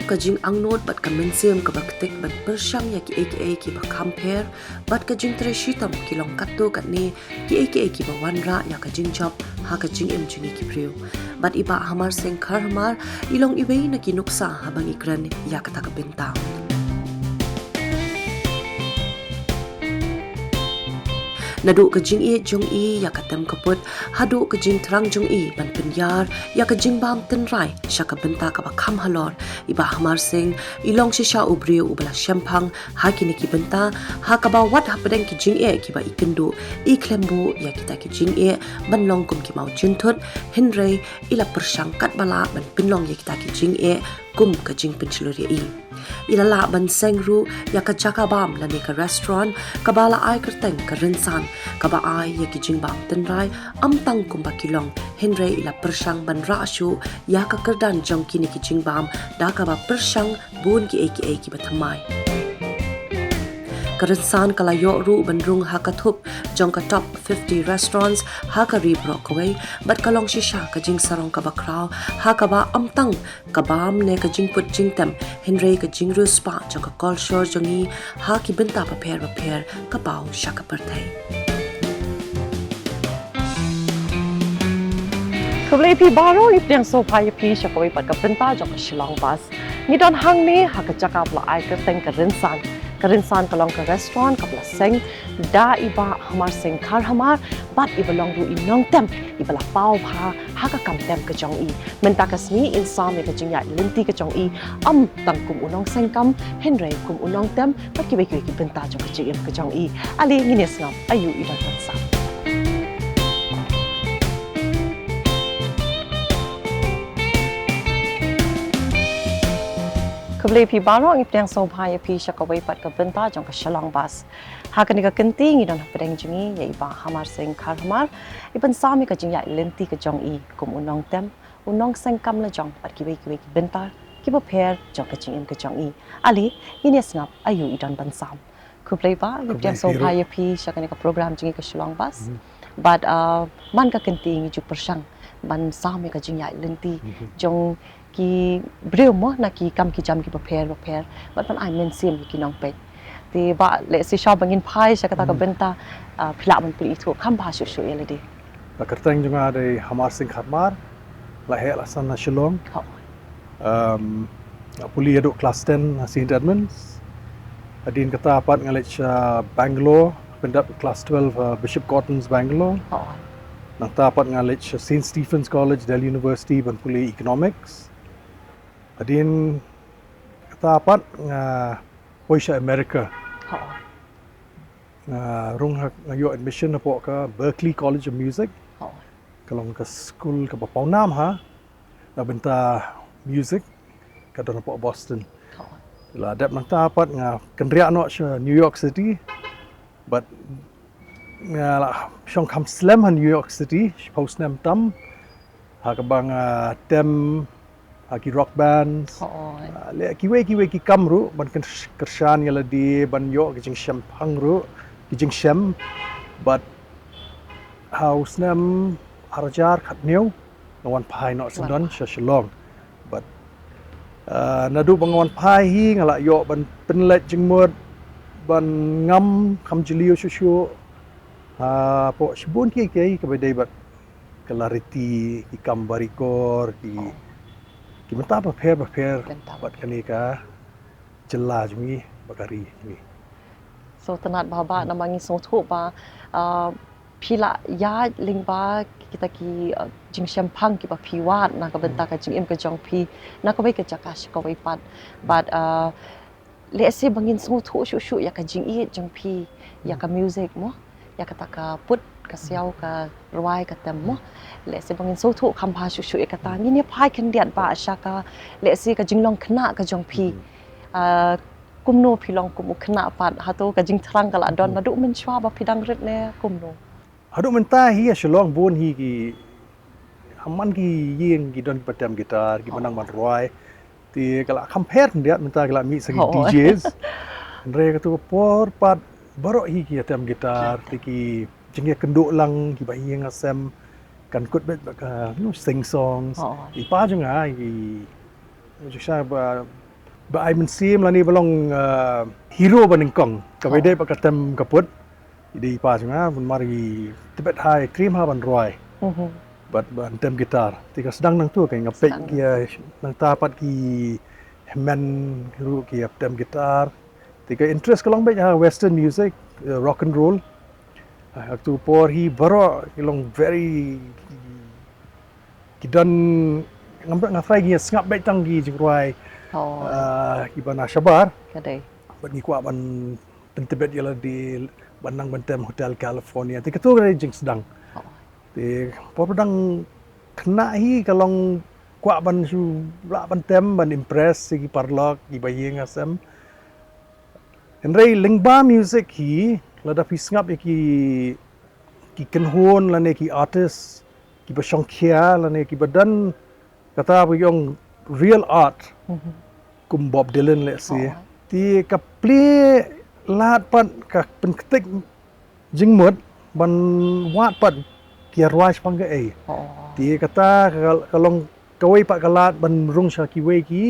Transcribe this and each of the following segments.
kajing angnot bat kamensiam kabaktik bat bersyang ya ki aka ki bakamper bat kajing treshitam kilong katto katne ki aka ki bawanra ya kajing job ha kajing jingi ki priu bat iba Hamarsing Kharhmar ilong iwei na kinuksa habang ikran ya kata kabenta. Nadu ke Jingiaid Jong ya katem kaput hadu ke jing terang Jong ban penyar ya ke jing bam tenrai syaka benta ka bakam halor iba Hamarsing ilong shisha ubriu ubala syempang hakini ki benta ha ka bawat ha pedeng ki Jingiaid ki ba ikendu iklembu ya kita ki Jingiaid ban long kum ki mau juntut henry ila persangkat bala ban penlong ya kita ki Jingiaid kum ke jing penceluri ilala ban sengru ya ka jakabam la ni ka restaurant kabala ai kerteng ka rensan kaba ai ya ki jingbam tenrai amtang kumba kilong henry ila persang ban rashu ya ka kerdan jong kini ki jingbam da ka ba persang bun ki aka ki bathamai Karensan kalayo ru bandrung hakathup jong ka top 50 restaurants haka ribro kawai bat kalong shisha ka jing sarong ka bakraw haka ba amtang kabam ne ka jing put jing tem henry ka jing ru spa jong ka culture jongi haki benta paper ka baw shaka perthai Kublai pi baro ip yang sofa ya pi syakawai pat ka benta jong ka Shillong bas ni don hang ni haka jakap la ai ka teng ka Karinsan kalong ke restoran kapla seng da iba Hamarsing Kharhmar bat iba long du Nongtem iba la pau pha ha ka kam tem ke jong Mynta kasmi insam ke Jingiaid Lynti Jong am tang kum Nongsain kam Henry kum Nongtem bat ki benta jong ke jong ali ngines ngam ayu idan sa Kublai pi baro ang ipdang soba ya pi syakawai pat ka benta jong ka Shillong bas. Hakan ka kenting idon pedeng jingi ya iba Hamarsing Kharhmar iban sami ka Jingiaid Lynti Jong kum Nongtem Nongsain kam Lajong pat ki benta ki per jong ka Jong ali ini ngap ayu idon ban sam. Kublai ba ipdang soba ya pi syakan ka program jingi ka Shillong bas. But man ka kenting ju persang ban sami ka Jingiaid Lynti Jong ki breu mo na ki kam ki jam ki prepare but pan ai men sim ki nong pe ti ba le si shop bangin pai sya kata ka benta phila man puli thu kham ba shu ele di ba kertang junga de Hamarsing Kharhmar la he la san na Shillong puli adu class 10 St Edmunds adin kata apat ngalech Bangalore pendap class 12 Bishop Cotton's Bangalore nang ta apat ngalech St Stephen's College Delhi University ban puli economics adin kata apat poisha America rung yo admission apo ka Berkeley College of Music kalong ka school ka papawnam ha na benta music ka don apo Boston la adap nang ta apat nga kendria no New York City but la shong kam slam New York City post nam tam ha ka bang tem ki rock bands le ki we ki kamru ban kershan yala di ban yo ki jing champang ru ki jing shem but house nam harajar khat new no one pai not sandon Shillong but nadu bangon pai hi ngala yo ban penlet jing mud ban ngam kham jiliu shu po shibun ki ka bedai bat clarity ki kambarikor ki menta prepare bat kani ka jela jungi bakari ni so tanat baba namangi so thu ba phila ya lingba kita ki jing champang ki ba phiwat na ka benta ka jing ka jong phi na ka bai ka jakash ka bai pat but le se bangin so thu shu ya ka jing jong phi ya ka music mo ya ka taka put kasiaw ka ruai ka temmo le se bangin so thu khampa shu e kata ni phai khen diat ba sha ka le se ka jinglong khna ka jong phi kumno philong kum khna pat hato ka jing thrang kala don madu men chwa ba phidang ret ne kumno hadu menta hi Shillong bon hi ki hamman ki yeng ki don patam gitar ki manang man ruai ti kala compare diat menta kala mi sagi DJs re ka tu por pat baro hi ki atam gitar ti ki jengya kenduk lang ki bai yang asam kan kut bet ka sing songs ipa junga ki jusha ba ba ai men sim la ni belong hero baning kong ka Oh. dei pakatem kaput di pa nga bun mari tibet hai cream ha ban roi bat ban tem gitar tika sedang nang tu kai ngapek Sedang. ki nang tapat ki men ru ki tem gitar tika interest kalong be western music rock and roll tu por hi baro kilong very kidan ngafrai gi ngap be tang gi jingruai Oh, ibana shabar kadai. ban gi kwa ban tibet yala di banang bantem hotel California tika tu kai jing sedang Oh. thì por pedang kena hi kalong kwa ban su la ban tem ban impress si parlok di bayeng asam enrei lingba music hi lada pi ngap ki kenhon la ne ki artist ki ba shongkhia la ne ki badan kata bu yong real art kum Bob Dylan let's say Oh. ti ka play lat pat ka pen ketik jingmut ban wat pat kia ruas pangga Oh. ti kata kalong kawai pak kalat ban rung sha ki wei ki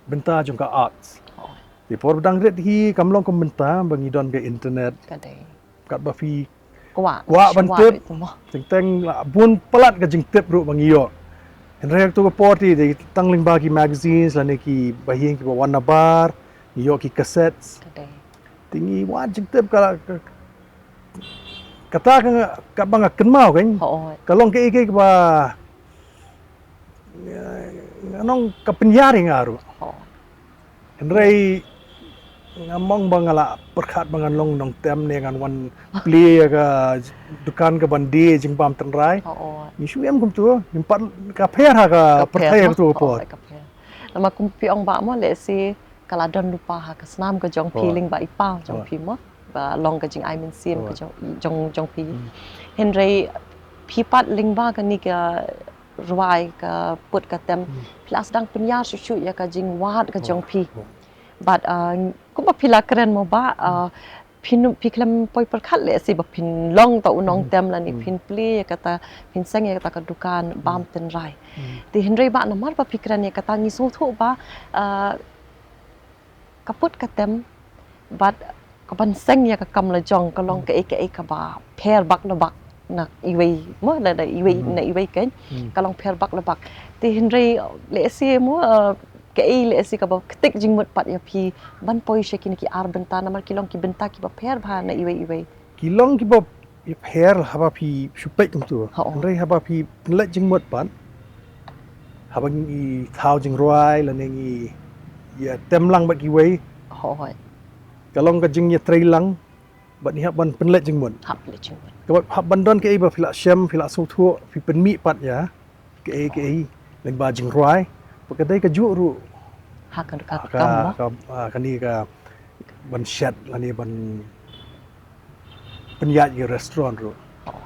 benta jong ka arts Oh. ti por dang ret hi kamlong kom benta bangi don ke internet Kadai. kat ba fi Kwa. Kwa ban Syawak tip. itu mah. teng la bun palat ka jing tip ru bangi yo en rek tu ko porti de tangling ba ki magazines la ne ki bahing ki ba warna bar yo ki cassettes Kadai. tingi wan jing tip kala kata ka banga kenmau kan Oh. kalong ke ba anong kapenyari ngaru Oh. enrei ngamong bangala perkhat bangan long Nongtem ne ngan wan play ka dukan ka bandi jing pam tenrai Oh. ni shu em kum tu nimpat ka pher ha ka perthai tu po Kapel. Nama kumpi ong ba mo le si kaladon lupa ha ka senam ka jong Oh. feeling ba ipa jong Oh. pi mo ba long ka jing ai min sim ka Oh. jong pi. Henry pipat lingba ka ni ka ruai ka put ka tem plus dang punya susu ya ka jing wat ka jong pi. But kuma pila keren mo ba pin piklam poi perkhat le si ba pin long ta unong tem la ni pin pli kata pin seng ya kata ka dukan bam ten rai ti Henry ba namar ba pikran ya kata ngi so tho ba kaput ka tem but kapan seng ya ka kam la jong ka long ka ka ba pher bak na bak na iwei mo na iwei na iwei ken ka long pher bak la bak ti Henry le si mo ke le si ka ba ketik jingmut pat ya pi ban poi shekin ki ar benta namar kilong ki benta ki ba pher bha na iwei kilong ki bob pher haba pi supek kum tu Oh. enrei haba pi let jing mot pan haba ngi thau jing roi la ne ngi ya tem lang ba ki wei hoi kalong ka jing ya trei lang ba ni haban penlet jing mot hap le jingmut Kau hab bandon ke ba fila syam fila so thu fi penmi pat ya ke leng ba jing roi pakadai ka ju ru ha ka kam mo kani ka ban shat lani ban penyat ye restaurant ru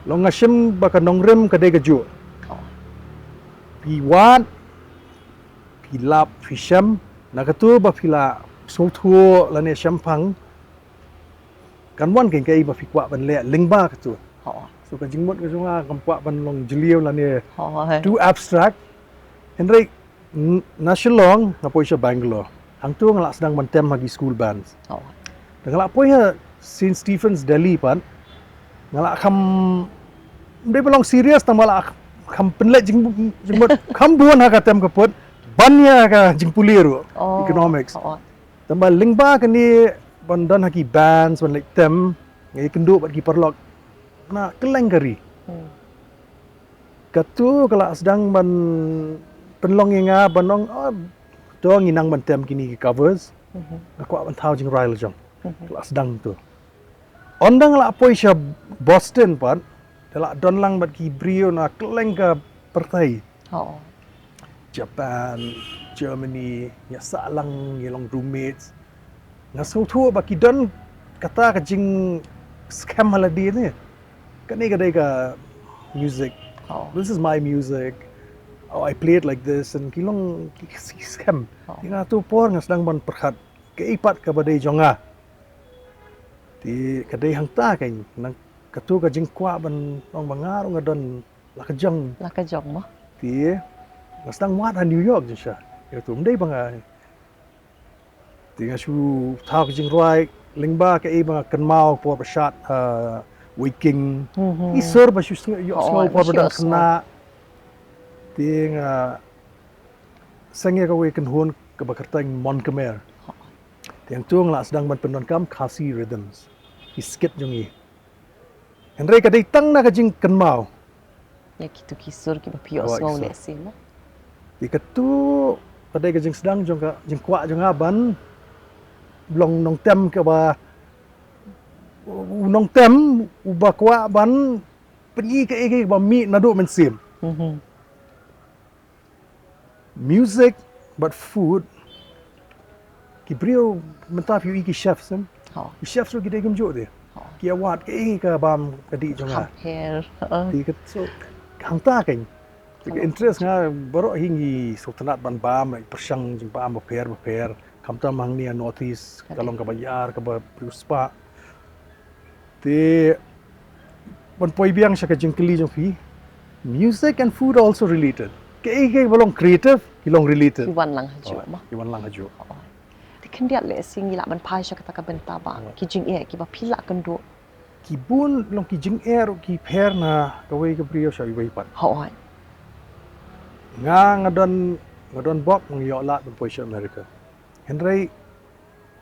long ngashim ba ka nongrem kadai ka ju pi wat pi lap fi syam na ka tu ba fila so thu lani syam phang kan wan ke ba fi kwa ban le leng ba ka tu so ka jingmot ka sunga kam kwa ban long jiliu lani hoi too abstract Henry na Shillong na po siya Bangalore hang tu ngala sedang mentem hagi school bands ngala po ya St. Stephen's Delhi pan ngala kham dia belong serius tam ngala kham penlet jingmut kham buan ha ka tem ka pot banya ka jingpulir economics tambah lingba kani bandan hagi bands ban like tem ngai kendu bat ki perlok na keleng kari katu kala sedang ban penlong inga banong to nginang bantem kini covers aku ban thau jing rail jong kala sedang tu ondang la poi sha Boston pan dala donlang bat ki brio na keleng ka pertai Japan Germany ya salang yelong roommates na so thu ba ki don kata ka jing scam haladi ni kani kadai ka music this is my music oh, I play it like this and kilong scam tinga tu por nga sedang ban perkhat keipat ka badai jonga ti kadai hang ta kain nang katu ka jingkwa ban ong bangar nga don la ka jong mo ti nga sedang mat ha New York je sha itu mdei banga Tinggal shu thao ke jing roi lingba ke i ba kan mau por bersat waking. I ser ba shu yo sngo por bedang kena. Ting sange ka waken hun ke bakartang mon kemer. Yang tuang lah sedang ban penon kam kasi rhythms. I skit jong i. Henry ka dei tang na ka jing kan mau. Ya kitu kisur ki ba pios ngau le si mo. Di ketu kadai ka jing sedang jong ka jing kwa jong aban long Nongtem ke ba Nongtem uba kwa ban pergi ke ba mi nadu mensim. Music but food ki brio mentah piu ki chef sem. Chef so ki dai gam jo de. Ki awat ke bam kadi jong a. Hair. Di ket so hang ta kan. Di interest nga baro hingi sultanat ban bam persang jing bam beper kam ta mang ni notice kalong ka bayar ka ba puspa. Ti ban poi biang sya ka jing keli jong fi. Music and food are also related. Ke belong creative, kilong related. Ki wan lang haju mo. Ki wan lang haju. Ti kan dia le sing ila man pai sya kata ka benta ba. Ki jing ki ba pila kan do. Ki bun long ki jing air ki per na ka wei ka brio sya wei pat. Hoi. Ngadon bok ng yo lat ban poi sya America. Henry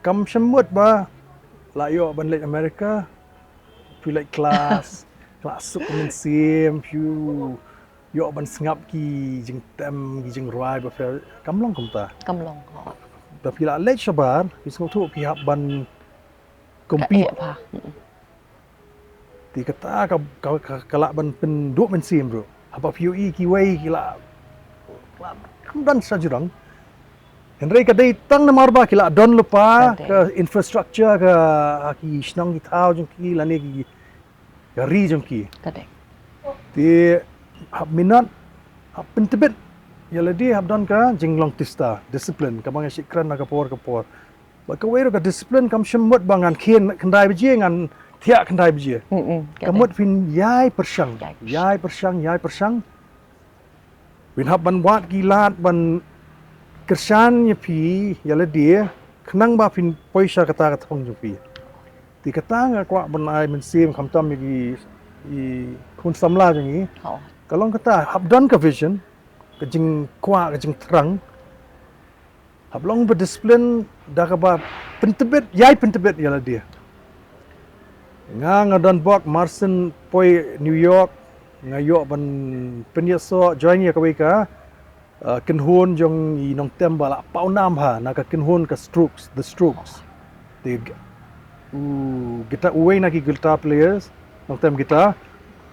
kam semut ba la yo ban lek America. Pi like class sup min sim piu yo ban sngap ki jing tem ki jing roi ba fer kam long ta. Kam long. Tapi la lek sabar ki sngau tu ki hab ban compete. Pa. Ti kata ka la ban pen du men sim bro. Apa piu ki wei ki la kam dan sajurang. Henry ka dei tang na marba ki la don lupa ke infrastructure ke ki snong ki thau jong ki la ne ki ka ri jong ki. Kadek. Ti hab minat hab pentebet yala di hab don ka jinglong tista discipline ka bang sikran na ka por ba ka wei ka discipline kam shemut bangan kien kendai beje ngan thia kendai beje kamut fin yai persang win hab ban wat gilat ban kersan ye pi yala dia kenang ba fin poisa kata ka thong ju pi ti kata nga kwa ban ai men sim kham tam i kun samla jang i kalong kata hab don ka vision ka jing kwa ka jing terang hab long ba discipline da ka ba pentebet yala dia nga don bok Marsen poi New York nga yo ban penyeso join ya ka wei ka ken hon jong i Nongtem ba la pau nam ha na ka ken hon ka the strokes the guitar uwe na ki guitar players Nongtem guitar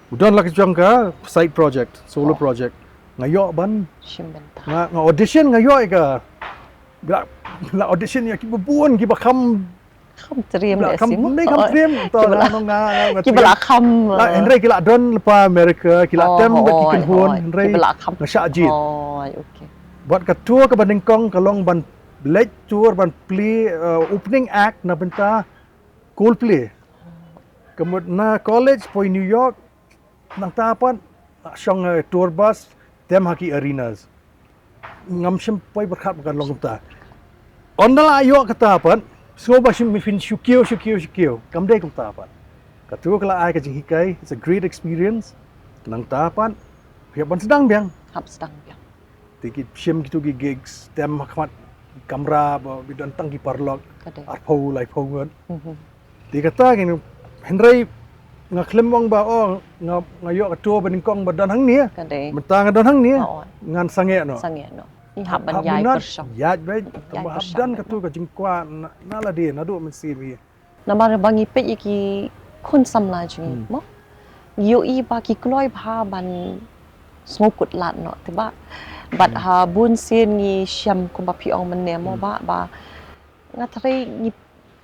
udon la jong ka side project solo project ngayo ban Shimbenta. nga audition ngayo ka la audition ya ki buon ki ba kham Trim le kham si mo. nei kham trim to nga Ki bala kham. la Henry ki la don lepa America ki la tem ba ki ken hon Henry Ki bala kham. nga sha jit Okay. buat ka tour ka banding kong kalong ban late tour ban play opening act na benta Coldplay kemud na college poi New York nang tapan syong tour bus tem haki arenas ngam sim poi berkat kan long ta ondal ayo kata pan so ba sim fin shukio kam dai kum ta pan ka tu kala ai ka jing hikai it's a great experience nang tapan pia ban sedang biang Hap sedang ya. tikit sim gitu gi gigs tem khmat kamera ba bidan tang gi parlok Kadek. arpau lai pau ngon ti kata gini Henry nga klemong ba ngayo ka tour baning kong badan hang ni Kadek. mentang don hang ni Oo. ngan sange no Sange no. Ni hap ban yai persang. yaj bai Yai hab persang dan na ka tu ka jingkwa na la de na do men si mi Namar bangi pe ki kun samla jingi mo. Yo i ba ki kloi bha ban smokut lat no tiba. Bat ha bun sin ni syam kum ba pi ong men ne mo ba ngathai ni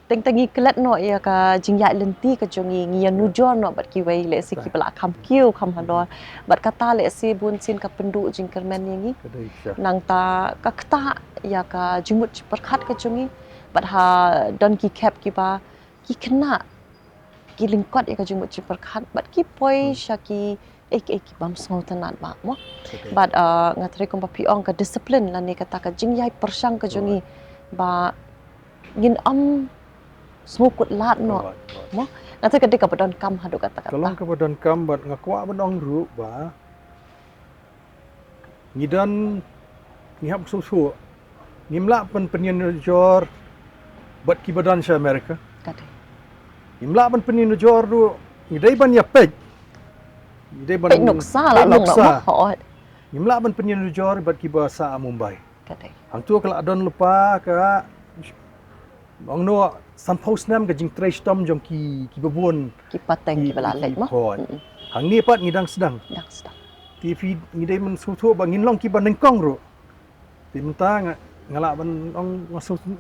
teng-tengi kelat no ya ka Jingiaid Lynti Jong ngi ya nujon no bat ki wei le si ki bala kham kiu kham halor bat kata le si bun sin ka pendu jing kermen ngi kadai sya nang ta ka kta ya ka jumut perkhat ka jongi bat ha don ki cap ki ba ki kena ki lingkot ya ka jumut perkhat bat ki poi sya ki ek bam small tanat ba mo bat ngathai kum ba pi ong ka discipline la ni kata ka Jingiaid persang ka jongi ba ngin smukut lat no mo ngata ka deka padon kam hadu kata Kalau kata kebadan kambat ngakwa benong ru ba ngidan ngihap susu ngimla penyen jor buat kibadan sa Amerika kade ngimla penyen jor ru ngidai ban ya pej ngidai ban pe noksa la lung noksa. mo ho ngimla penyen jor buat kibasa Mumbai kade hang tu kalau adon lupa ka ong no san post nam ka jing trace tom jong ki babun ki pateng ki bala lek mo hang ni pat ngidang sedang dak sedap TV ngidai men sutu ba nginlong ki ban nengkong ru ti menta ngalak ban ong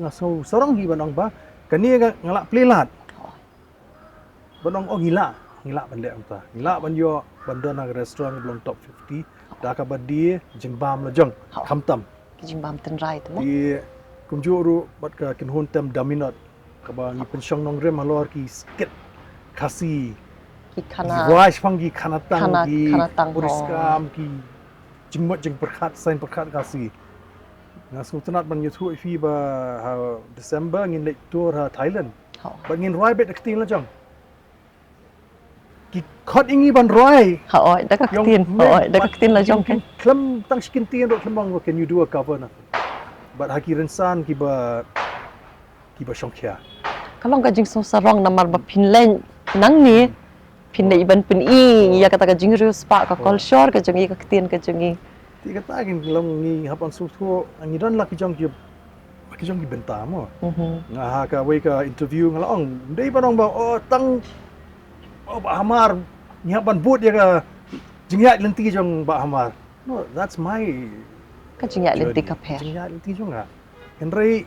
ngaso sorong hi ban ong ba kani ngalak plelat ban ong ngila ban lek menta ngila ban yo ban don ang restaurant belum top 50 dah ka badi jengbam Lajong khamtam ki jing bam ten rai tu mo di kumjuru bat ka kin Nongtem daminat ka ba ngi pensyong nong rem halor ki skit kasi ki kana Wais panggi kanatang Kana- ki kanatang, puriskam ki jingmot jing perkat sain perkat kasi nga sultanat ban yutu fi ba ha December ngin lek tour ha Thailand ho ba ngin roi bet akting la jong ki khot ingi ban roi ho dak ka tin ho dak ka tin la jong kan klem tang skin tin ro klemong can you do a cover na but haki rensan ki ba shongkya kalong ka jing so sarong namar ba pinlen nang ni pinne iban pin i ya kata ka jing rius pa ka culture ka jing i ka tin ka jing i ti kata gin long ngi hapan sutu angi don la ki jong ki benta mo nga ha ka we ka interview nga ong dei banong ba tang ba Hamar ni hapan but ya ka Jingiaid Lynti Jong ba Hamar no that's my ka jing ya lenti ka per Jingiaid Lynti Jong nga henry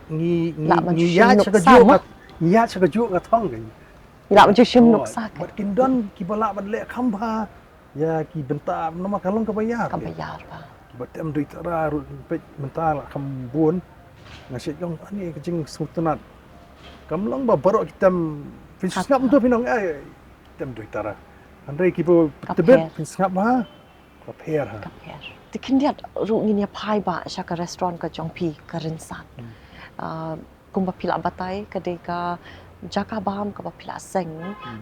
La man ya shim sa ka nuksa ju mo. ka ya sa ka ju ka thong gan ila mo shim nuk sa ka bat kin don ki bala ban le khamba ya ki benta nama kalong ka bayar ka bayar ba batem duit tara ru pe mental kambun ngasih jong ani kecing sultanat kamlong ba barok kitam finsngap tu pinong kitam duit tara andai kipo tebet finsngap ha kaper ha ka per tikin dia ru ngin ya pai ba sha ka restaurant ka jong pi ka rinsan kumba pila batai ka de ka jaka bam ka ba pila seng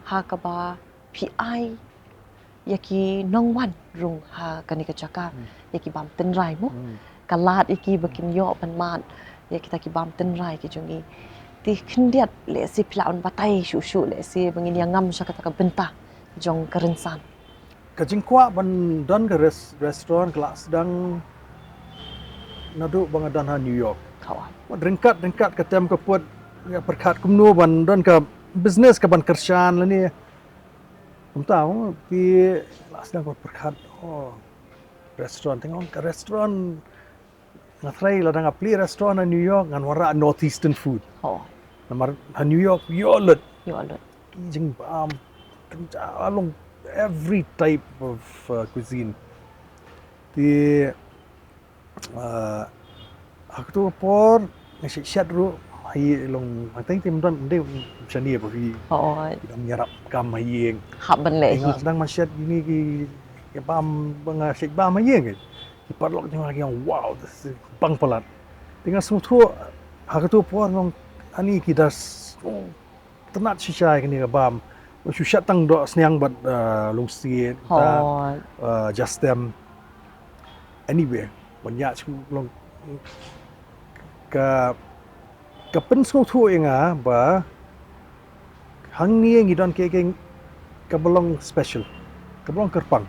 ha ka ba pi ai yaki nongwan rung ha kani ka jaka yaki bam ten rai mo kalat iki bakin yo ban man ya kita ki bam ten rai ki jongi ti khindiat le si plaun batai shu le si bangin yang ngam sha kata ka benta jong karensan kecing kwa ban don ke restaurant kelas sedang nadu bangadan ha New York kawan ringkat ketem ke put ya perkat kumno ban don ke business ke ban kershan la ni tahu pi sedang ke perkat restaurant tengok ke restaurant ngatrai la dang apli restaurant di New York ngan wara northeastern food oh namar ha New York yolet yo alot jing bam along every type of cuisine di aku tu por nasi syat ru hai long hai tim don de chani ba fi oh dam nyarap kam hayeng hab ban le hi tengok sedang masyat ini ki ya bam banga syek bam hayeng ki parlok tengok lagi wow bang pelat tengok semua tu aku tu por ngong ani ki das tenat sisai kini ka bam Su syat tang do sniang bat lungsi oh just them anyway banyak long ka pen so thu inga ba hang ni ngi don ke ka belong special ka belong kerpang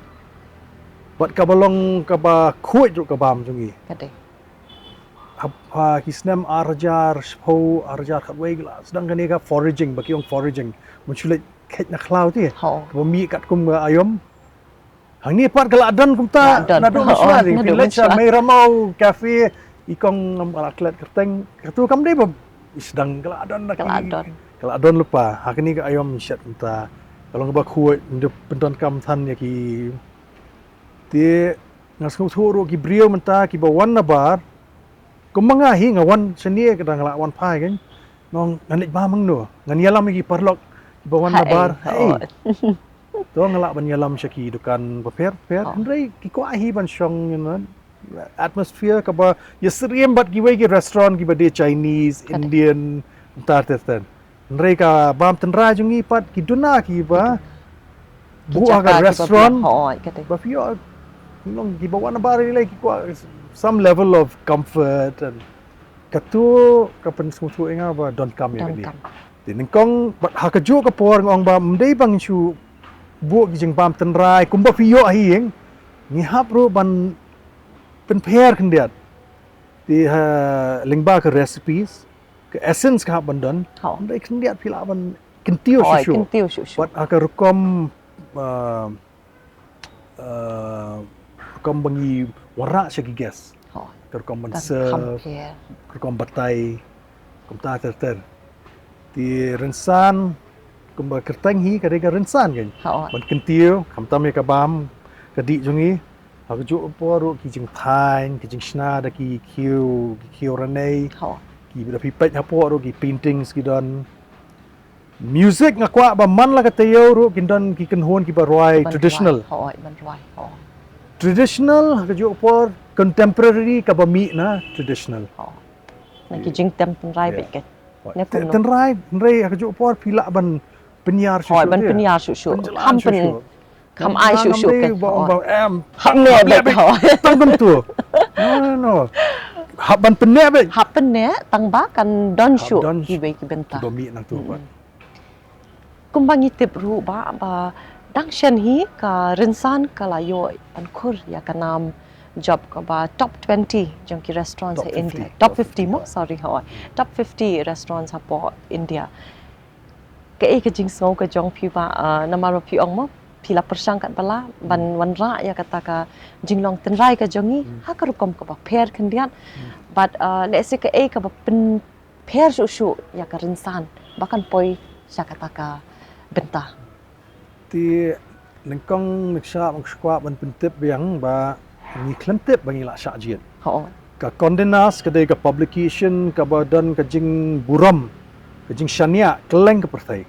bat ka belong ka ba khoi ru ka bam jungi kade apa kisnam arjar spo arjar khatwei gla sedang kani ka foraging baki ong foraging munculit khet na klau ti ho bumi kat kum ayom hang ni part kala adan kum ta Adan. nadu masla ni Nadu village masla. mai ramau cafe ikong atlet kerteng katu kam dei sedang kala adan nak kala adan lupa hak ni ka ayom shat ta kalau ngaba khuai ndu penton kam than ya ki ti ngasku thuru ki brio menta ki bawan na bar kumanga hi ngawan senie kadang la wan pai kan nong nganik ba mang no ngan yalam ki parlok bawan na bar hey to ngala ban yalam syaki dukan per ndai ki ko hi ban shong atmosphere ka ba yesriem bat ki wei ki restaurant ki ba de Chinese Indian Bentar terten. Mereka bam tenra jungi pat ki duna ki ba buah ka restaurant. Hoi ka te. Ba pio nong ki bawa na bari lai ki kwa some level of comfort and katu kapan semua inga ba don't come ya ni. Din kong ha ka ju ka por ngong ba mdei bang chu buak ki jing bam tenrai kum ba pio hi ing ni hap ru ban pen pair kan dia. Di lingba ke recipes ke essence ka ban don. Mdei kan dia pila ban kentiu Hoi shu. kentiu shu. Wat aka rukom rukom bangi warak syagi gas. Hoi. Rukom ban Dan serve, compare. rukom batai, kum ta ter. Di rensan kum ba kerteng hi ka dega rensan kan. Hoi. Ban kentiu kam tam ka bam ka di jungi. Aka ju po ru ki jing thain, ki jing sna da ki kiu ranei, Hoi. ki da pi pet ha po ru ki paintings ki don. Music nga kwa ba man la ka tayo ru kin don ki kan hon ki ba roi traditional. Hoi man roi. Hoi. Traditional ka ju po contemporary ka ba mi na traditional. Hoi. Nak jing tem rai bet ke. Ne pun. Tenrai ka ju po pila ban penyar shu. Hoi ban penyar shu. Ham pen kam ai shu ke. Ba em Ham ne bet hoi. tang kan tu. No. Hab ban penya bet. Hap pen ne tang ba kan don shu don ki be ki benta. Ba mi nang tu ba. Kumbangi tip ru ba dang shen hi ka rinsan kala yo an khur ya ka nam job ka ba top 20 jong ki restaurants Top in India 50. top 50 mo sorry hoi top 50 restaurants ha po India ke e ka jing so ka jong pi ba namaro pi ong mo pila persang kat bala ban ra ya kata ka jinglong tenrai ka jongi ha ka rukom ka ba pair kendian but let's say ka e ka ba pen pair shu ya ka rinsan bahkan poi sya kata ka benta. Ti nengkong neksha mang skwa ban pentip yang ba ni klentip bangi la sya jian. Ho. Ka kondenas ka ka publication ka badan ka jing buram ka jing shania keleng ka pertai.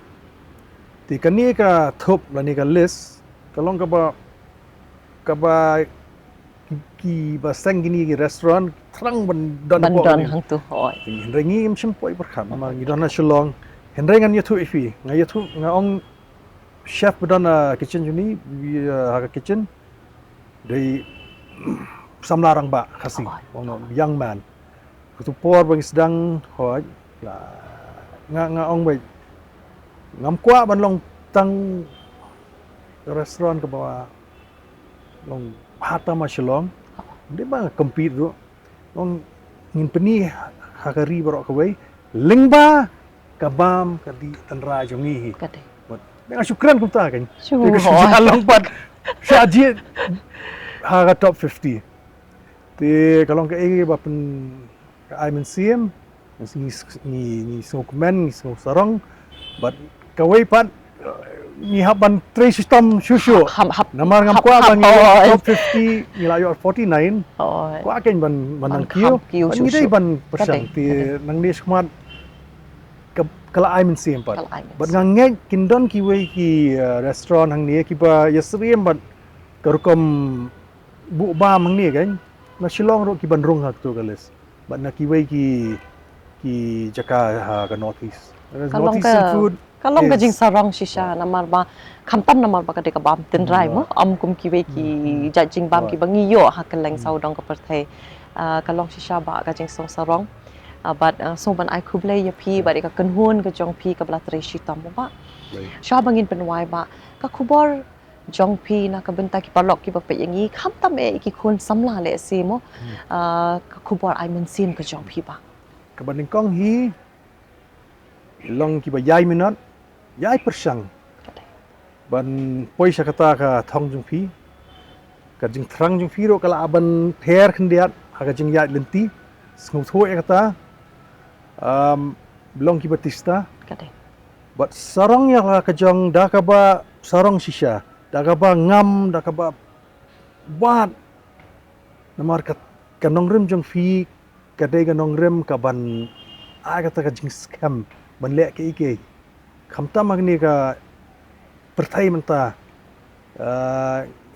Ti kani ka thop la ni ka list kalong ka ba ki ba seng gini ki restaurant terang ban dan po Bandon ni. hang tu hoi. Rengi im sempoi berkham ma ngi dona Shillong. Henrengan yatu ifi ngayatu ngaong chef bedana kitchen juni haga kitchen dari samlarang ba khasi young man kutu por bang sedang hoj la ngaong bai ngam kwa ban long tang restoran ke bawah long hata ma Shillong dia ba compete ro long ngin peni hakari barok kawai lingba kabam kadi tanra jongi Kade. dengan syukran kumta kan Syukur. along pat saji ha top 50 ti kalau ke bapen ke I museum ni smokeman ni smoke sarong but kawai pat ni haban tray system shushu namar ngam kwa bang top 50 ni layo 49 Hoi. kwa ken ban nang kiu ban ni dai ban persang ti nang ni smat kala I museum pat but ngangai kindon ki we ki restaurant hang ni ki ba yasriem bat karukom bu ba mang ni kan na Shillong ro ki bandrung hak tu galis but na ki we ki jaka ha ka northeast seafood kalau ka jing sarong shisha namar ba khamtam namar ba ka de ka bam tin rai mo am kum ki we ki jajing bam ki bangi yo ha ka leng sau dong ka perthai kalong shisha ba ka jing song sarong but so ban ai kuble ya pi ba ka kanhun ka jong pi ka bla tre shi tam ba sha bangin penwai ba ka khubor jong pi na ka benta ki parlok ki ba pe yangi kham tam e ki khun samla le si mo ka khubor ai men sin ka jong pi ba ka banding kong hi long ki ba yai minat yai persang ban poi sha kata ka thong jong pi ka jing thrang jong pi ro kala aban pher khndiat ha ka Jingiaid Lynti Jong thoi kata belong ki batista kade but sarong ya ka jong da ka ba sarong shisha da ka ba ngam da ka ba wat namar ka kanong rim jong fi ka dei kanong rim ka ban a kata ka jing scam ban le ke ike khamta magni ka perthai menta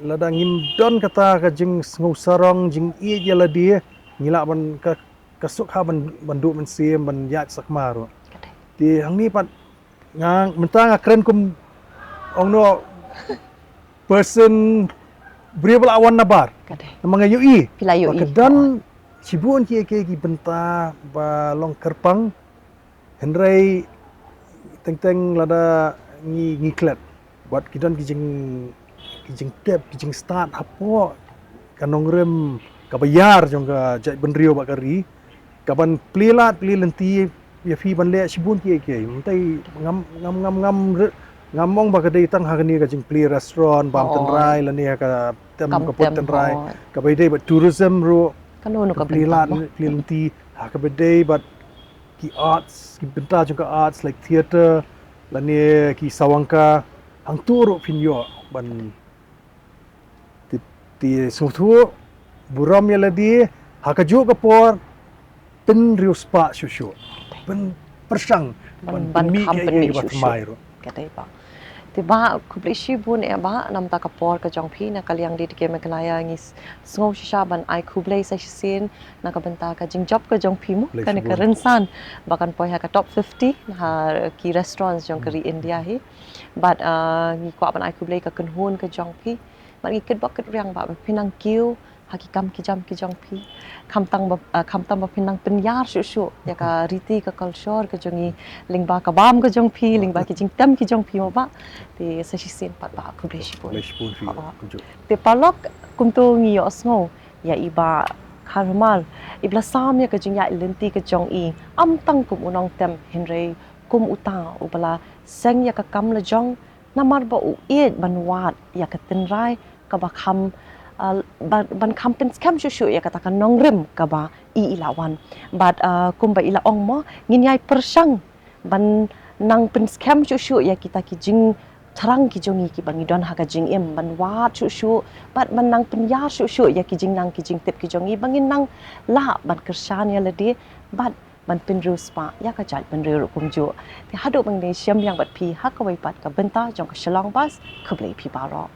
ladang ngim don kata ka jing ngau sarong jing i ya la dia ngila ban ka kasuk ha ban du men sim ban yat sakmar Di hang ni pat ngang mentang keren kum ong no person beri bala awan nabar. Kadai. Namang UI. Pila UI. Kedan sibun ki benta ba long kerpang henry teng lada ngi klet buat kidan kijing tep kijing start hapo kanong rem kabayar jong ka jai benrio ba kari kaban plilat pli lenti ya fi ban le sibun ki mentai ngamong ba kadai tang hagani ka jing pli restaurant bam tenrai la ni ka tem ka pot tenrai ka bai dei ba tourism ro Kanu ka plilat pli lenti ha ka bai dei ba ki arts ki benta jong ka arts like theater la ni ki sawangka hang turu pinyo ban ti suthu buram ya ladi hakaju ka por pen riuspa shushu pen persang ban mi company ke mai ro Kadai ba. Tiba kubli shibun ba nam ta kapor ka jong phi na kaliang di ke me kalaya ngis sngo shisha ban ai kublai sa sin na ka benta ka jing job ka jong phi mu kan ka rensan bakan poi ha ka top 50 ha ki restaurants jong kari India hi but ngi kwa ban ai kublai ka kunhun ka jong phi ban ngi kit bak kit riang ba pinang kiu haki kam ki jong phi kam tang ba pinang penyar shu ya ka riti ka culture ka jongi lingba ka bam ka jong phi lingba ki jing tam ki jong phi ma ba ti sa sin pat ba ku ble shi fi kunju te palok kum to ngi yo sngo ya iba Kharhmar ibla sam ya ka Jingiaid Lynti Jong am tang kum unong tem henry kum uta ubala seng ya ka kam Lajong namar ba u banwat ya ka tinrai ka ba kham ban kampen scam shushu ya katakan nongrem kaba ilawan but kumba ila ong mo nginyai persang ban nang pen scam shushu ya kita ki jing terang ki jongi ki bangi don haga jing em ban wat shushu but ban nang pen ya shushu ya ki jing nang ki jing tip ki jongi bangin nang la ban kersan ya ledi but ban pen ruspa ya ka jat ban reru kumju ti hadu bang ne syam yang bat pi hakawai pat ka benta jong ka Shillong bas kublai pi baro